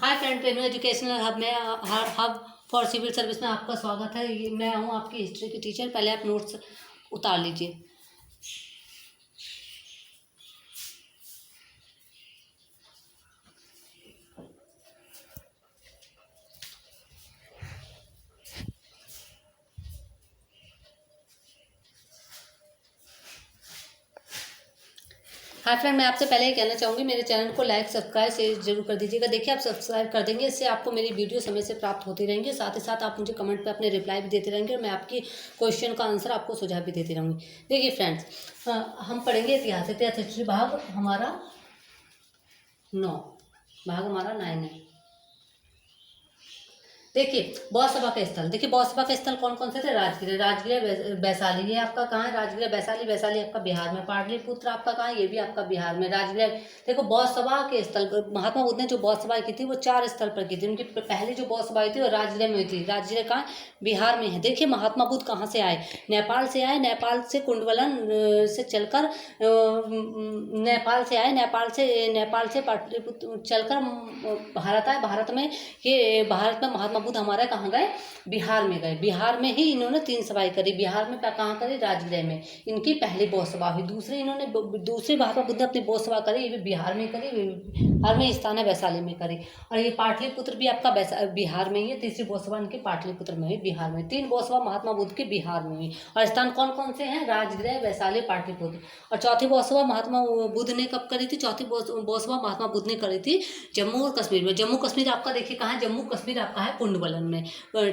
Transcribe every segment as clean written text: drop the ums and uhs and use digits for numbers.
Hi friend, प्रेमी educational hub में hub for civil service में आपका स्वागत है। मैं हूं आपकी हिस्ट्री की टीचर। पहले आप नोट्स उतार लीजिए। हाय फ्रेंड, मैं आपसे पहले ही कहना चाहूँगी, मेरे चैनल को लाइक सब्सक्राइब शेयर जरूर कर दीजिएगा। देखिए, आप सब्सक्राइब कर देंगे, इससे आपको मेरी वीडियो समय से प्राप्त होती रहेंगी। साथ ही साथ आप मुझे कमेंट पे अपने रिप्लाई भी देते रहेंगे और मैं आपकी क्वेश्चन का आंसर आपको सुझाव भी देती रहूँगी। देखिए फ्रेंड्स, हम पढ़ेंगे इतिहास हिस्ट्री भाग हमारा 9, भाग हमारा 9 है। देखिए, बौद्ध सभा का स्थल। देखिए, बौद्ध सभा के स्थल कौन कौन से थे? राजगृह वैशाली। ये आपका कहाँ है? राजगृह वैशाली। वैशाली आपका बिहार में। पाटलिपुत्र आपका कहाँ है? ये भी आपका बिहार में। राजगृह। देखो, बौद्ध सभा के स्थल, महात्मा बुद्ध ने जो बौद्ध सभा की थी वो 4 स्थल पर की थी। उनकी पहली जो बौद्ध सभा थी वो राजगृह में हुई थी। राजगृह कहाँ? बिहार में है। देखिए, महात्मा बुद्ध कहाँ से आए? नेपाल से आए। नेपाल से कुंडवलन से चलकर नेपाल से आए। नेपाल से पाटलिपुत्र चलकर भारत आए। भारत में महात्मा बुद्ध हमारे कहाँ गए? बिहार में गए। बिहार में ही इन्होंने 3 सभाएं करी। बिहार में कहाँ करी? राजगृह में इनकी पहली बौद्ध सभा हुई। दूसरी महात्मा बुद्ध ने अपनी बौद्ध सभा करी, ये भी बिहार में करी। बिहार में स्थान है वैशाली में करी। और ये पाटलिपुत्र भी आपका बिहार में ही है। तीसरी बौद्ध सभा इनकी पाटलिपुत्र में हुई, बिहार में। 3 बौद्ध सभा महात्मा बुद्ध की बिहार में हुई। और स्थान कौन कौन से हैं? राजगृह, वैशाली, पाटलिपुत्र। और चौथी बौद्ध सभा महात्मा बुद्ध ने कब करी थी? चौथी बौद्ध सभा महात्मा बुद्ध ने करी थी जम्मू और कश्मीर में। जम्मू कश्मीर आपका देखिए कहाँ है? जम्मू कश्मीर आपका है कुंडवलन में।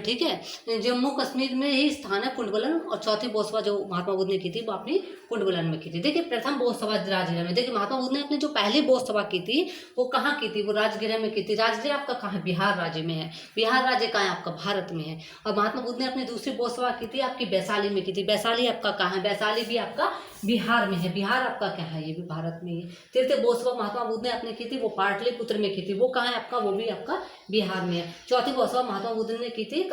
ठीक है, जम्मू कश्मीर में ही स्थान है कुंडवलन। और चौथी बौद्ध सभा जो महात्मा बुद्ध ने की थी वो अपनी कुंडवलन में की थी। देखिए, प्रथम बौद्ध सभा राजगृह में। देखिए, महात्मा बुद्ध ने अपनी जो पहली बौद्ध सभा की थी वो कहाँ की थी? वो राजगृह में की थी। राजगृह आपका कहाँ है? बिहार राज्य में है। बिहार राज्य कहाँ है? आपका भारत में है। और महात्मा बुद्ध ने अपनी दूसरी बौद्ध सभा की थी आपकी वैशाली में की थी। वैशाली आपका कहाँ है? वैशाली भी आपका बिहार में है। बिहार आपका क्या है? ये भी भारत में है। तृतीय बौद्ध सभा महात्मा बुद्ध ने अपने की थी वो पाटलिपुत्र में की थी। वो कहाँ है आपका? वो भी आपका बिहार में है। चौथी बौद्ध सभा महात्मा बुद्ध ने की थी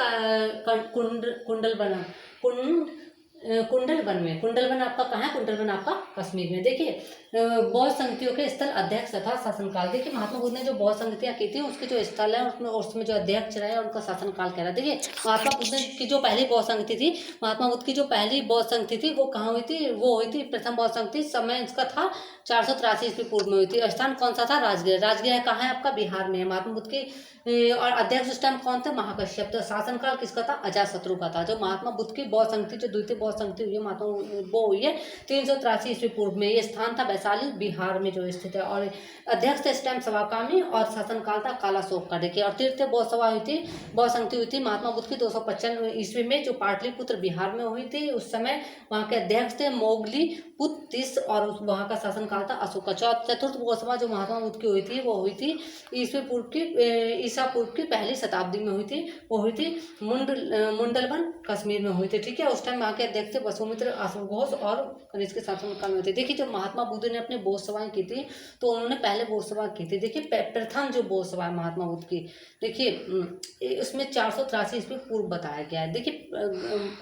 कुंडलवन में। कुंडलवन आपका कहाँ है? कुंडलवन आपका कश्मीर में। देखिए, बौद्ध संगतियों के स्थल, अध्यक्ष तथा शासनकाल। देखिए, महात्मा बुद्ध ने जो बौद्ध संगतियाँ की थी उसके जो स्थल है उसमें जो अध्यक्ष रहे उनका शासनकाल कह रहा है। देखिए, महात्मा बुद्ध की जो पहली बौद्ध संगति थी, महात्मा बुद्ध की जो पहली बौद्ध संगति थी वो कहाँ हुई थी? वो हुई थी प्रथम बौद्ध संगति। समय इसका था 483 ईस्वी पूर्व में हुई थी। स्थान कौन सा था? राजगृह। राजगृह कहाँ है? आपका बिहार में है। महात्मा बुद्ध की और अध्यक्ष उस टाइम कौन थे? महाकश्यप। तो शासनकाल किसका था? अजातशत्रु का था। जो महात्मा बुद्ध की बौद्ध संगति, जो द्वितीय बौद्ध संगति हुई है महात्मा वो हुई है 383 ईस्वी पूर्व में। ये स्थान था वैशाली, बिहार में जो स्थित है। और अध्यक्ष थे इस टाइम सवाकामी और शासनकाल था कालाशोक का। देखिए, और तृतीय बौद्ध सभा हुई थी, बौद्ध संगति हुई थी महात्मा बुद्ध की 255 ईस्वी में, जो पाटलिपुत्र बिहार में हुई थी। उस समय वहाँ के अध्यक्ष थे मोगली पुत्तिस और वहाँ का शासनकाल था अशोक का। चतुर्थ बौद्ध सभा जो महात्मा बुद्ध की हुई थी वो हुई थी ईसा पूर्व की पहली शताब्दी में हुई थी। वो हुई थी मुंडलवन कश्मीर में हुई थी। ठीक है, उस टाइम वहाँ के अध्यक्ष थे वसुमित्र, अश्वघोष और कनिष्क के शासनकाल में हुई थी। देखिए, जब महात्मा बुद्ध ने अपने बौद्ध सभाएं की थी तो उन्होंने पहले बौद्ध सभा की थी। देखिए, प्रथम जो बौद्ध सभा है महात्मा बुद्ध की, देखिए उसमें 483 ईस्वी पूर्व बताया गया है। देखिए,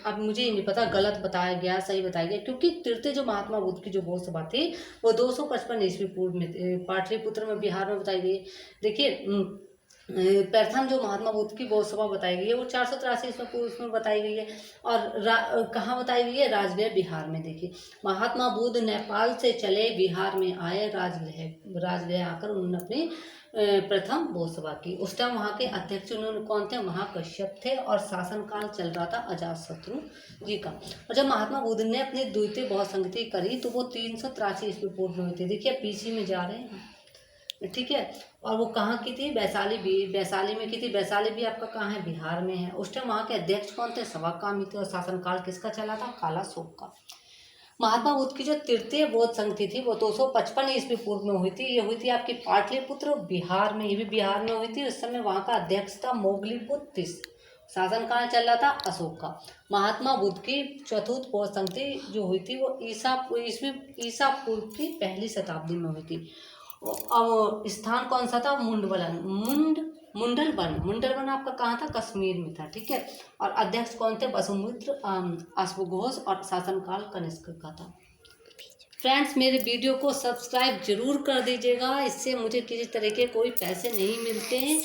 अब मुझे ये नहीं पता गलत बताया गया सही बताया गया, क्योंकि तृतीय जो महात्मा बुद्ध की जो बौद्ध सभा थी वो 255 ईस्वी पूर्व में पाटलिपुत्र में बिहार में बताई गई। देखिए, प्रथम जो महात्मा बुद्ध की बौद्ध सभा बताई गई है वो 483 ईस्वी पूर्व में बताई गई है। और कहाँ बताई गई है? राजगृह, बिहार में। देखिए, महात्मा बुद्ध नेपाल से चले, बिहार में आए, राजगृह आकर उन्होंने अपनी प्रथम बौद्ध सभा की। उस टाइम वहाँ के अध्यक्ष उन्होंने कौन थे? महाकश्यप थे। और शासनकाल चल रहा था अजातशत्रु जी का। और जब महात्मा बुद्ध ने अपनी द्वितीय बौद्ध संगति करी तो वो 383 ईस्वी पूर्व में हुई थी। देखिए, पीछे में जा रहे हैं। ठीक है, और वो कहाँ की थी? वैशाली में की थी। वैशाली भी आपका कहाँ है? बिहार में है। उस टाइम वहाँ के अध्यक्ष कौन थे? सवाकामी थे। और शासनकाल किसका चला था? कालाशोक का। महात्मा बुद्ध की जो तृतीय बौद्ध संगति थी वो 255 ईस्वी पूर्व में हुई थी। ये हुई थी आपकी पाटलिपुत्र बिहार में। ये भी बिहार में हुई थी। उस समय वहाँ का अध्यक्ष था मोगलीपुत्तिस। शासनकाल चल रहा था अशोक का। महात्मा बुद्ध की चतुर्थ बौद्ध संगति जो हुई थी वो ईसा पूर्व की पहली शताब्दी में हुई थी। अब स्थान कौन सा था? मुंडलवन आपका कहाँ था? कश्मीर में था। ठीक है, और अध्यक्ष कौन थे? वसुमित्र, अश्वघोष और शासनकाल कनिष्क का था। फ्रेंड्स, मेरे वीडियो को सब्सक्राइब जरूर कर दीजिएगा। इससे मुझे किसी तरह के कोई पैसे नहीं मिलते हैं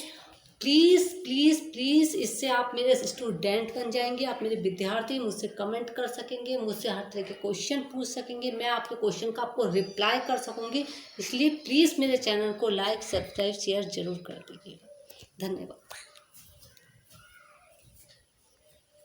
प्लीज़ प्लीज़ प्लीज़ इससे आप मेरे स्टूडेंट बन जाएंगे, आप मेरे विद्यार्थी, मुझसे कमेंट कर सकेंगे, मुझसे हर तरह के क्वेश्चन पूछ सकेंगे, मैं आपके क्वेश्चन का आपको रिप्लाई कर सकूंगी। इसलिए प्लीज़ मेरे चैनल को लाइक, सब्सक्राइब, शेयर जरूर कर दीजिएगा। धन्यवाद।